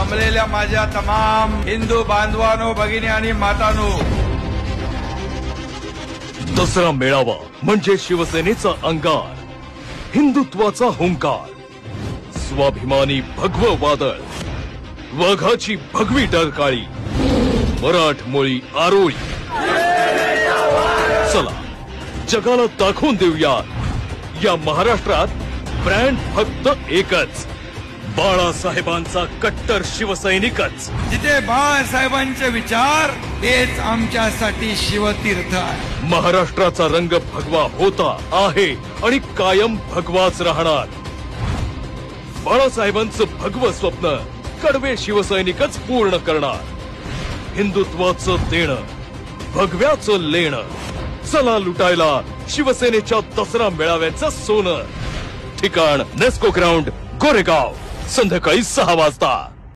जमलेल्या माझ्या तमाम हिंदू बांधवांनो, भगिनी आणि मातांनो, दसरा मेळावा म्हणजे शिवसेनेचा अंगार, हिंदुत्वाचा हुंकार, स्वाभिमानी भगवं वादळ, वाघाची भगवी डरकाळी, मराठमोळी आरोळी. चला जगाला दाखवून देऊया, या महाराष्ट्रात ब्रँड फक्त एकच, बाळासाहेबांचा कट्टर शिवसैनिकच. जिथे बाळासाहेबांचे विचार तेच आमच्यासाठी शिवतीर्थ आहे. महाराष्ट्राचा रंग भगवा होता, आहे आणि कायम भगवाच राहणार. बाळासाहेबांचं भगवं स्वप्न कडवे शिवसैनिकच पूर्ण करणार. हिंदुत्वाचं देणं, भगव्याचं लेणं. चला लुटायला शिवसेनेच्या दसरा मेळाव्याचं सोनं. ठिकाण नेस्को ग्राउंड, गोरेगाव. संध्याकाळी 6 वाजता.